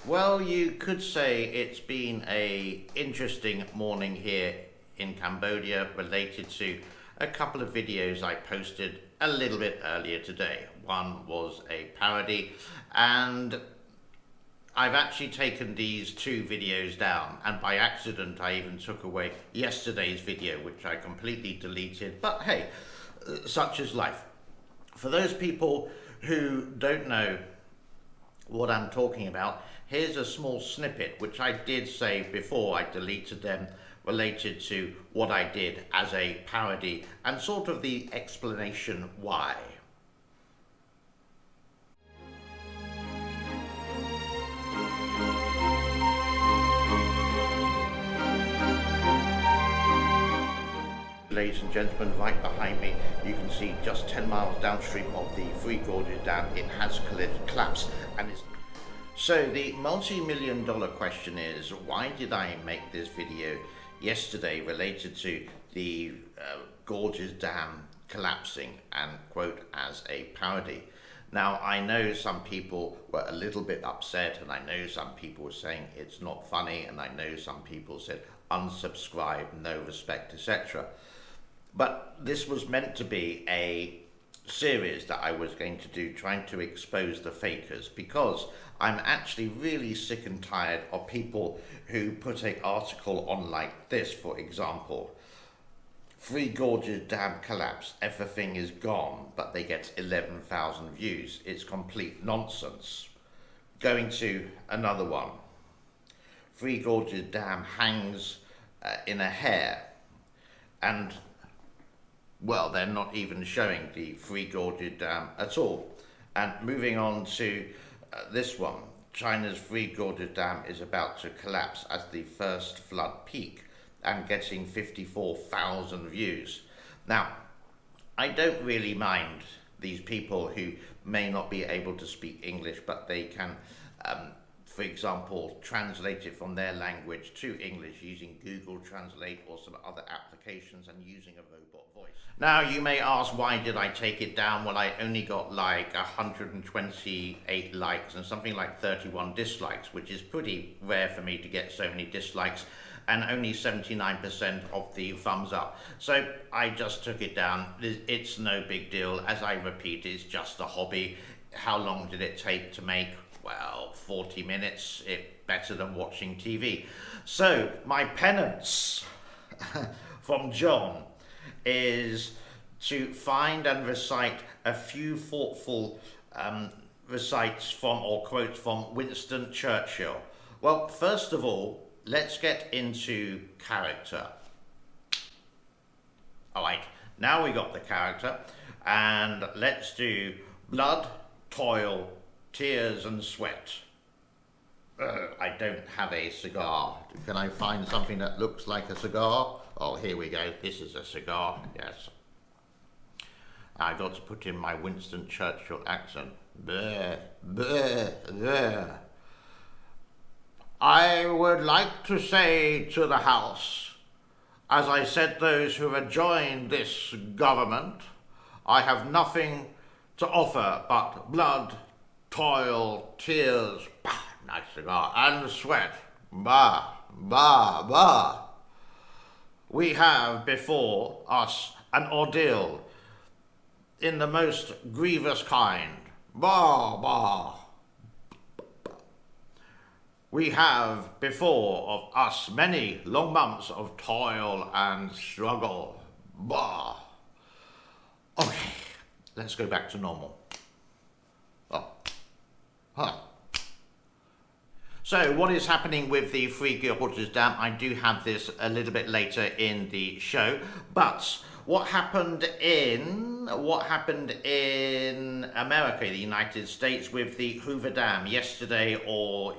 Well, you could say it's been an interesting morning here in Cambodia related to a couple of videos I posted a little bit earlier today. One was a parody, and I've actually taken these two videos down, and by accident I even took away yesterday's video, which I completely deleted. But hey, such is life. For those people who don't know what I'm talking about, here's a small snippet which I did say before I deleted them, related to what I did as a parody and sort of the explanation why. Ladies and gentlemen, right behind me you can see just 10 miles downstream of the Three Gorges Dam, it has collapsed, and it's so the multi-million-dollar question is, why did I make this video yesterday related to the Gorges Dam collapsing and quote as a parody? Now, I know some people were a little bit upset, and I know some people were saying it's not funny, and I know some people said unsubscribe, no respect, etc. But this was meant to be a series that I was going to do, trying to expose the fakers, because I'm actually really sick and tired of people who put an article on like this, for example: Three Gorges Dam collapse, everything is gone, but they get 11,000 views. It's complete nonsense. Going to another one: Three Gorges Dam hangs in a hair, and well, they're not even showing the Three Gorges Dam at all. And moving on to this one: China's Three Gorges Dam is about to collapse as the first flood peak, and getting 54,000 views. Now, I don't really mind these people who may not be able to speak English, but they can, for example, translate it from their language to English using Google Translate or some other applications and using a robot voice. Now, you may ask, why did I take it down? Well, I only got like 128 likes and something like 31 dislikes, which is pretty rare for me to get so many dislikes, and only 79% of the thumbs up. So I just took it down. It's no big deal. As I repeat, it's just a hobby. How long did it take to make? Well, 40 minutes. It's better than watching TV. So my penance from John is to find and recite a few thoughtful recites from, or quotes from, Winston Churchill. Well, first of all, let's get into character. All right, now we got the character, and let's do blood, toil, tears and sweat. I don't have a cigar. Can I find something that looks like a cigar? Oh, here we go. This is a cigar, yes. I got to put in my Winston Churchill accent. Bleh, bleh, bleh. I would like to say to the House, as I said those who have joined this government, I have nothing to offer but blood, toil, tears, bah, nice cigar, and sweat, bah, bah, bah. We have before us an ordeal in the most grievous kind, bah, bah. We have before of us many long months of toil and struggle, bah. Okay, let's go back to normal. Oh. Huh. So what is happening with the Three Gorges Dam? I do have this a little bit later in the show, but what happened in America, the United States, with the Hoover Dam yesterday or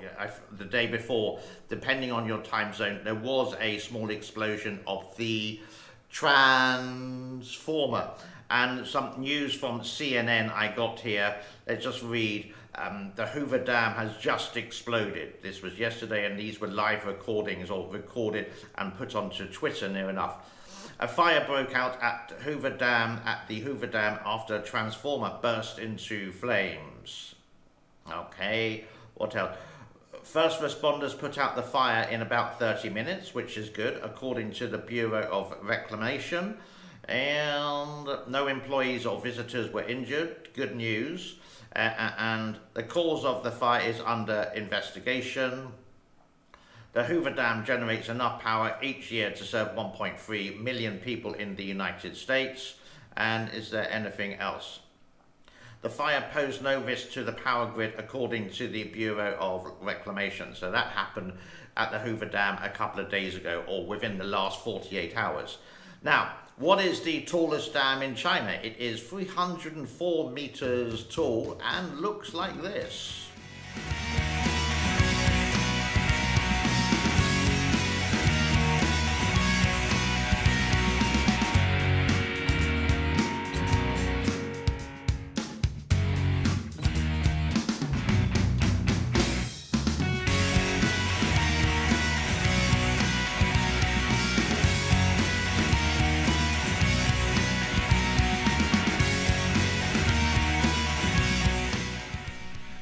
the day before, depending on your time zone, there was a small explosion of the transformer. And some news from CNN I got here. Let's just read. The Hoover Dam has just exploded. This was yesterday, and these were live recordings, or recorded and put onto Twitter, near enough. A fire broke out at the Hoover Dam after a transformer burst into flames. Okay, what else? First responders put out the fire in about 30 minutes, which is good, according to the Bureau of Reclamation. And no employees or visitors were injured. Good news. And the cause of the fire is under investigation. The Hoover Dam generates enough power each year to serve 1.3 million people in the United States. And is there anything else? The fire posed no risk to the power grid, according to the Bureau of Reclamation. So that happened at the Hoover Dam a couple of days ago, or within the last 48 hours. Now, what is the tallest dam in China? It is 304 meters tall and looks like this.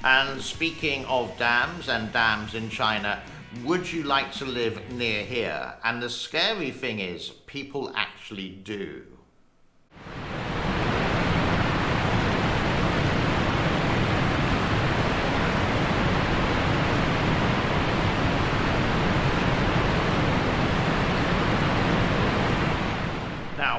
And speaking of dams and dams in China, would you like to live near here? And the scary thing is, people actually do.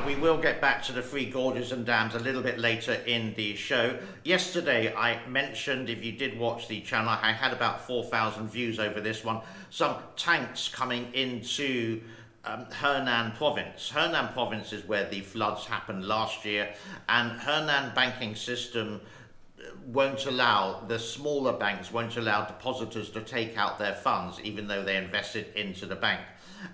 We will get back to the Three Gorges and dams a little bit later in the show. Yesterday I mentioned, if you did watch the channel, I had about 4,000 views over this one, some tanks coming into Henan province. Henan province is where the floods happened last year, and Henan banking system won't allow, the smaller banks won't allow depositors to take out their funds even though they invested into the bank.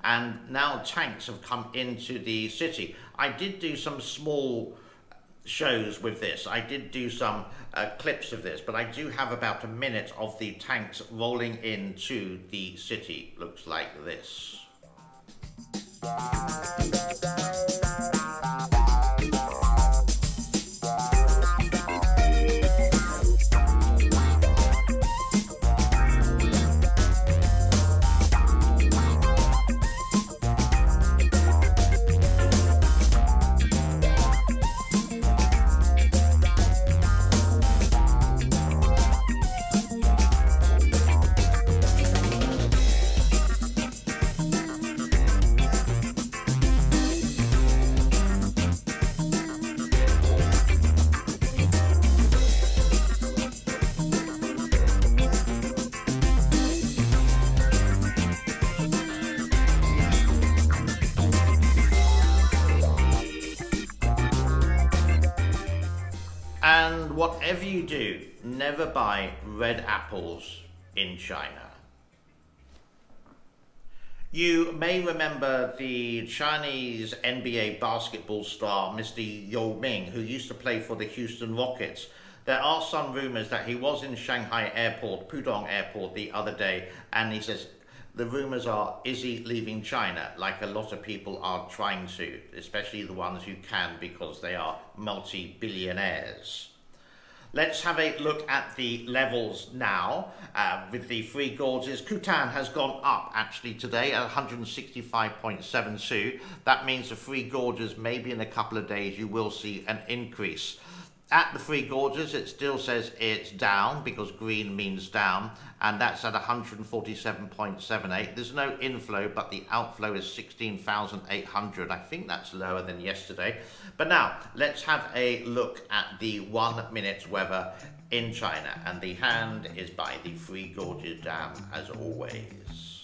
And now tanks have come into the city. I did do some small shows with this. I did do some clips of this, but I do have about a minute of the tanks rolling into the city. Looks like this. And whatever you do, never buy red apples in China. You may remember the Chinese NBA basketball star, Mr. Yao Ming, who used to play for the Houston Rockets. There are some rumors that he was in Shanghai Airport, Pudong Airport, the other day, and he says, the rumors are, is he leaving China, like a lot of people are trying to, especially the ones who can because they are multi-billionaires. Let's have a look at the levels now with the Three Gorges. Kutan has gone up actually today at 165.72. That means the Three Gorges, maybe in a couple of days, you will see an increase. At the Three Gorges, it still says it's down because green means down, and that's at 147.78. There's no inflow, but the outflow is 16,800. I think that's lower than yesterday. But now, let's have a look at the 1 minute weather in China, and the hand is by the Three Gorges Dam, as always.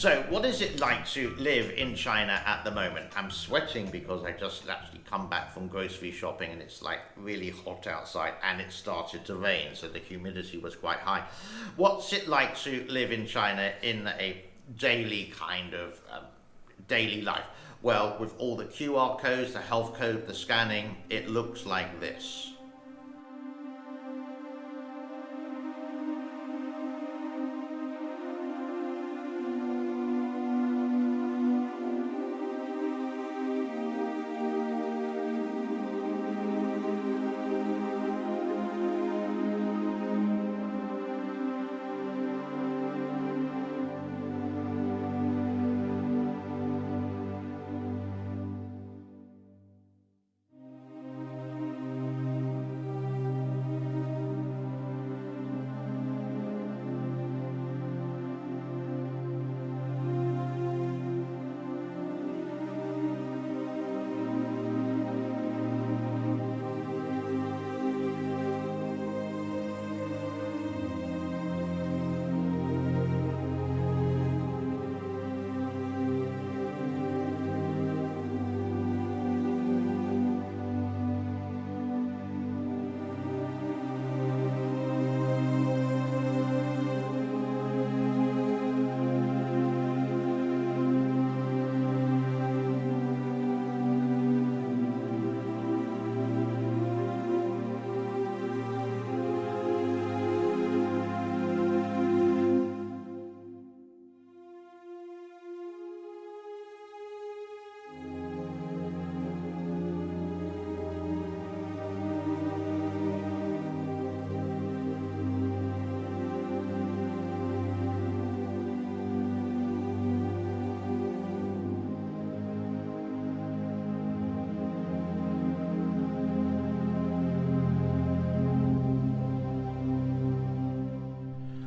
So, what is it like to live in China at the moment? I'm sweating because I just actually come back from grocery shopping and it's like really hot outside and it started to rain, so the humidity was quite high. What's it like to live in China in a daily kind of daily life? Well, with all the QR codes, the health code, the scanning, it looks like this.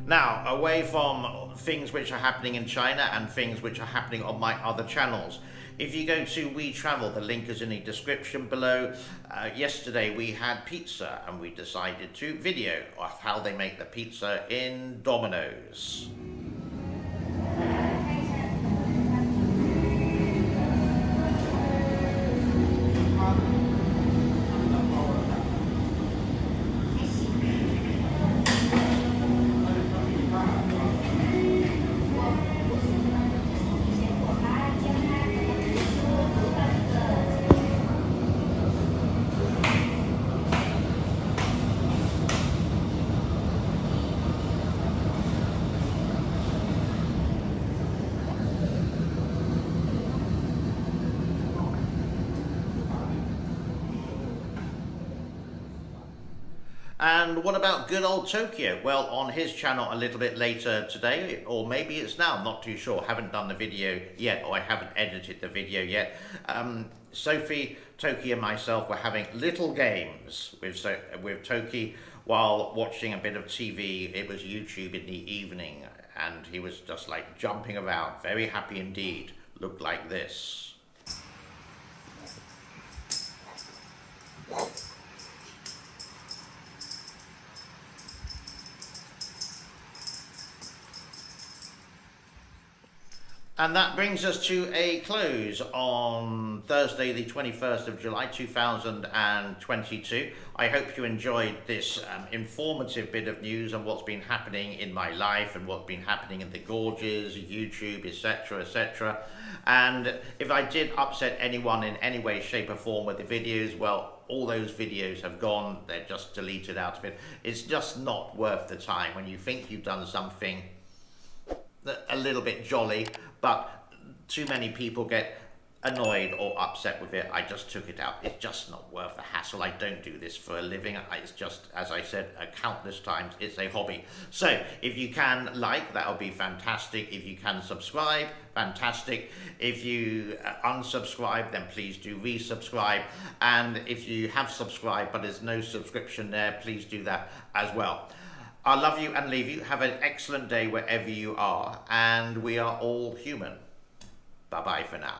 Now, away from things which are happening in China and things which are happening on my other channels, if you go to We Travel, the link is in the description below. Yesterday we had pizza and we decided to video of how they make the pizza in Domino's. And what about good old Tokyo? Well, on his channel a little bit later today, or maybe it's now, I'm not too sure, haven't done the video yet, or I haven't edited the video yet. Sophie, Toki and myself were having little games with Toki while watching a bit of TV. It was YouTube in the evening, and he was just like jumping around, very happy indeed, looked like this. And that brings us to a close on Thursday, the 21st of July, 2022. I hope you enjoyed this informative bit of news on what's been happening in my life and what's been happening in the Gorges, YouTube, etc., etc. And if I did upset anyone in any way, shape or form with the videos, well, all those videos have gone. They're just deleted out of it. It's just not worth the time when you think you've done something a little bit jolly, but too many people get annoyed or upset with it. I just took it out. It's just not worth the hassle. I don't do this for a living. It's just, as I said countless times, it's a hobby. So if you can like, that would be fantastic. If you can subscribe, fantastic. If you unsubscribe, then please do resubscribe. And if you have subscribed but there's no subscription there, please do that as well. I love you and leave you. Have an excellent day wherever you are. And we are all human. Bye-bye for now.